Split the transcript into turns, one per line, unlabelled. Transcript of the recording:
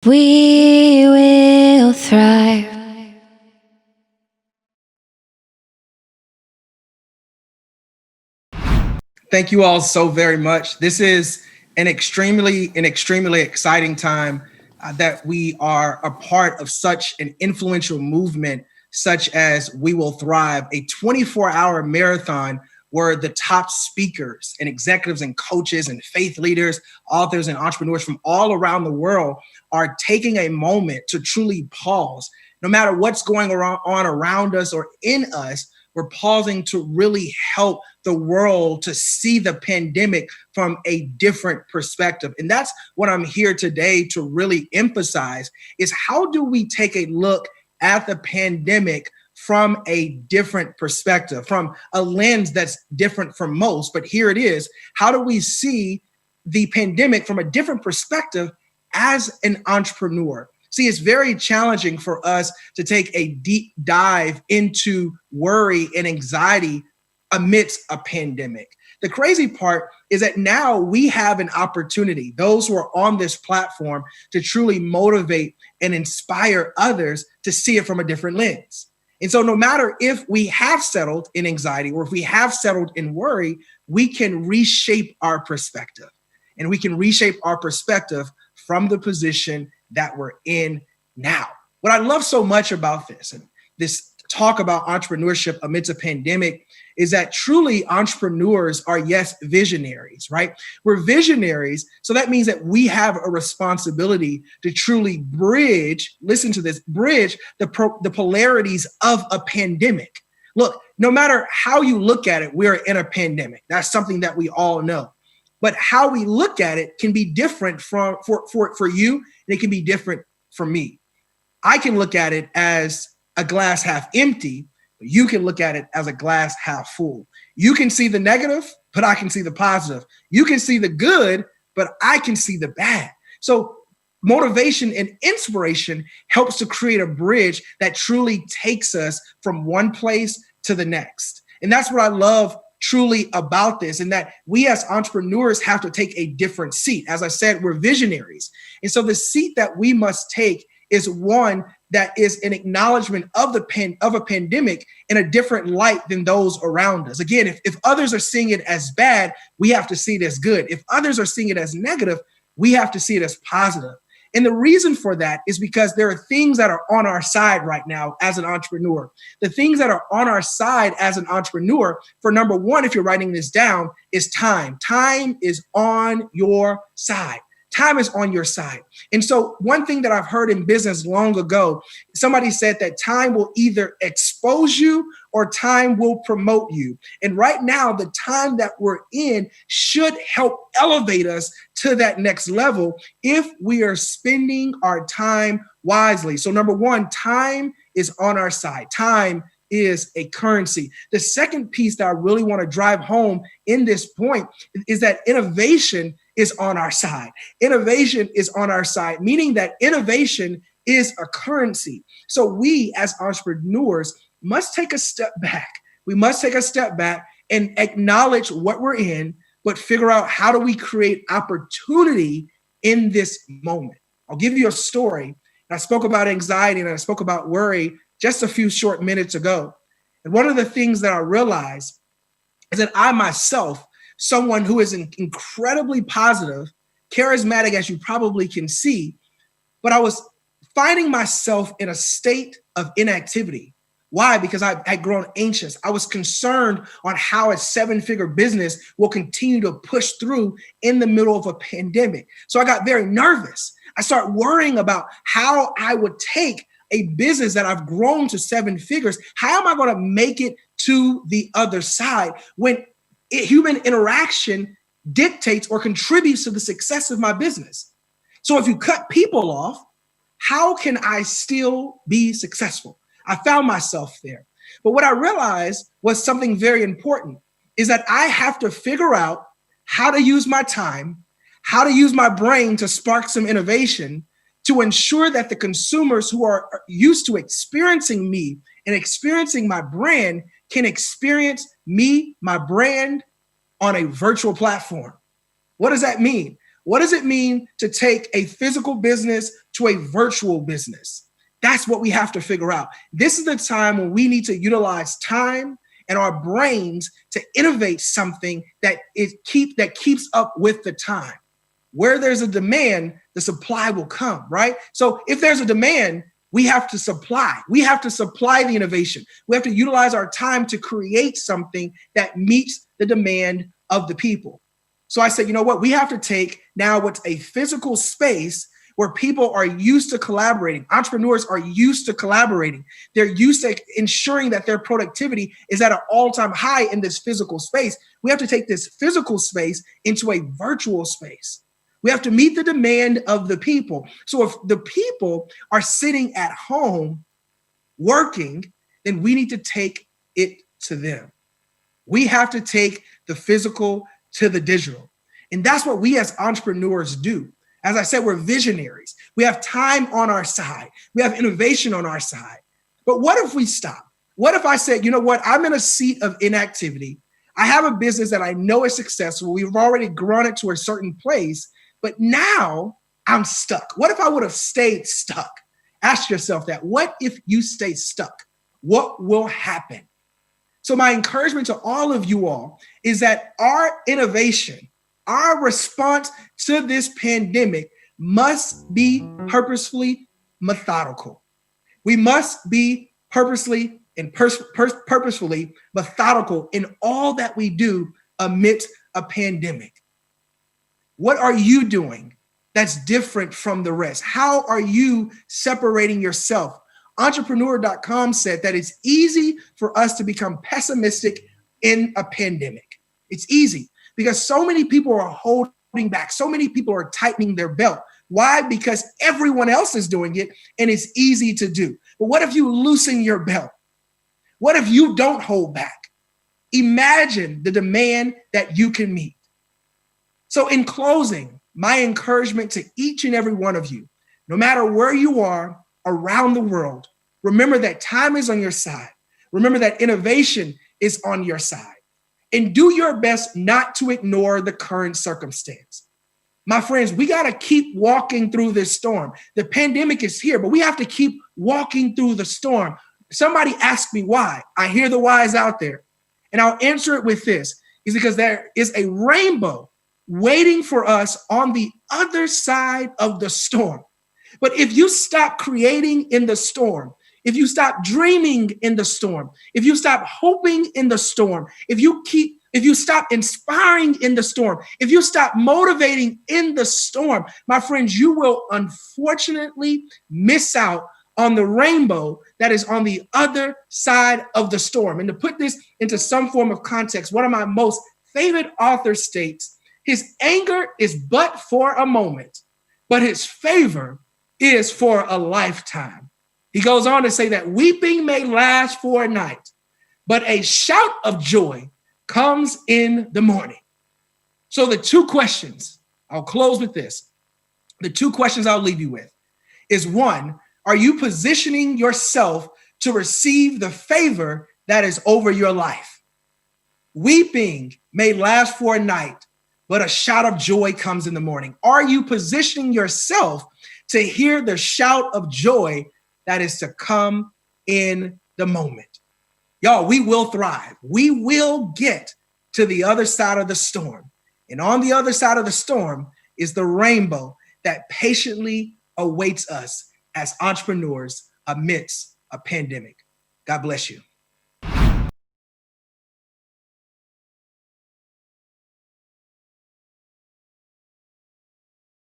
We will thrive.
Thank you all so very much. This is an extremely exciting time that we are a part of such an influential movement, such as We Will Thrive, a 24-hour marathon where the top speakers and executives and coaches and faith leaders, authors and entrepreneurs from all around the world are taking a moment to truly pause. No matter what's going on around us or in us, we're pausing to really help the world to see the pandemic from a different perspective. And that's what I'm here today to really emphasize is how do we take a look at the pandemic from a different perspective, from a lens that's different from most. But here it is. How do we see the pandemic from a different perspective as an entrepreneur? See, it's very challenging for us to take a deep dive into worry and anxiety amidst a pandemic. The crazy part is that now we have an opportunity, those who are on this platform, to truly motivate and inspire others to see it from a different lens. And so no matter if we have settled in anxiety or if we have settled in worry, we can reshape our perspective. And we can reshape our perspective from the position that we're in now. What I love so much about this and this talk about entrepreneurship amidst a pandemic is that truly entrepreneurs are, yes, visionaries, right? We're visionaries. So that means that we have a responsibility to truly bridge, listen to this, bridge the polarities of a pandemic. Look, no matter how you look at it, we're in a pandemic. That's something that we all know. But how we look at it can be different for you, and it can be different for me. I can look at it as a glass half empty, but you can look at it as a glass half full. You can see the negative, but I can see the positive. You can see the good, but I can see the bad. So motivation and inspiration helps to create a bridge that truly takes us from one place to the next. And that's what I love truly about this, and that we as entrepreneurs have to take a different seat. As I said, we're visionaries. And so the seat that we must take is one that is an acknowledgement of a pandemic in a different light than those around us. Again, if others are seeing it as bad, we have to see it as good. If others are seeing it as negative, we have to see it as positive. And the reason for that is because there are things that are on our side right now as an entrepreneur. The things that are on our side as an entrepreneur, for number one, if you're writing this down, is time. Time is on your side. Time is on your side. And so one thing that I've heard in business long ago, somebody said that time will either expose you or time will promote you. And right now, the time that we're in should help elevate us to that next level if we are spending our time wisely. So number one, time is on our side. Time is a currency. The second piece that I really want to drive home in this point is that innovation is on our side. Innovation is on our side, meaning that innovation is a currency. So we as entrepreneurs must take a step back. We must take a step back and acknowledge what we're in, but figure out how do we create opportunity in this moment. I'll give you a story. I spoke about anxiety and I spoke about worry just a few short minutes ago. And one of the things that I realized is that I myself, someone who is incredibly positive, charismatic, as you probably can see, but I was finding myself in a state of inactivity. Why? Because I had grown anxious. I was concerned on how a seven-figure business will continue to push through in the middle of a pandemic. So I got very nervous. I started worrying about how I would take a business that I've grown to seven figures. How am I going to make it to the other side when human interaction dictates or contributes to the success of my business? So if you cut people off, how can I still be successful? I found myself there. But what I realized was something very important is that I have to figure out how to use my time, how to use my brain to spark some innovation to ensure that the consumers who are used to experiencing me and experiencing my brand can experience me, my brand, on a virtual platform. What does that mean? What does it mean to take a physical business to a virtual business? That's what we have to figure out. This is the time when we need to utilize time and our brains to innovate something that keeps up with the time. Where there's a demand, the supply will come, right? So if there's a demand, we have to supply. We have to supply the innovation. We have to utilize our time to create something that meets the demand of the people. So I said, you know what? We have to take now what's a physical space where people are used to collaborating. Entrepreneurs are used to collaborating. They're used to ensuring that their productivity is at an all-time high in this physical space. We have to take this physical space into a virtual space. We have to meet the demand of the people. So if the people are sitting at home working, then we need to take it to them. We have to take the physical to the digital. And that's what we as entrepreneurs do. As I said, we're visionaries. We have time on our side. We have innovation on our side. But what if we stop? What if I said, you know what? I'm in a seat of inactivity. I have a business that I know is successful. We've already grown it to a certain place, but now I'm stuck. What if I would have stayed stuck? Ask yourself that. What if you stay stuck? What will happen? So my encouragement to all of you all is that our innovation, our response to this pandemic must be purposefully methodical. We must be purposefully methodical in all that we do amidst a pandemic. What are you doing that's different from the rest? How are you separating yourself? Entrepreneur.com said that it's easy for us to become pessimistic in a pandemic. It's easy because so many people are holding back. So many people are tightening their belt. Why? Because everyone else is doing it and it's easy to do. But what if you loosen your belt? What if you don't hold back? Imagine the demand that you can meet. So in closing, my encouragement to each and every one of you, no matter where you are around the world, remember that time is on your side. Remember that innovation is on your side. And do your best not to ignore the current circumstance. My friends, we got to keep walking through this storm. The pandemic is here, but we have to keep walking through the storm. Somebody asked me why. I hear the whys out there. And I'll answer it with this, is because there is a rainbow waiting for us on the other side of the storm. But if you stop creating in the storm, if you stop dreaming in the storm, if you stop hoping in the storm, if you stop inspiring in the storm, if you stop motivating in the storm, my friends, you will unfortunately miss out on the rainbow that is on the other side of the storm. And to put this into some form of context, one of my most favorite authors states, his anger is but for a moment, but his favor is for a lifetime. He goes on to say that weeping may last for a night, but a shout of joy comes in the morning. So the two questions, I'll close with this. The two questions I'll leave you with is one, are you positioning yourself to receive the favor that is over your life? Weeping may last for a night, but a shout of joy comes in the morning. Are you positioning yourself to hear the shout of joy that is to come in the moment? Y'all, we will thrive. We will get to the other side of the storm. And on the other side of the storm is the rainbow that patiently awaits us as entrepreneurs amidst a pandemic. God bless you.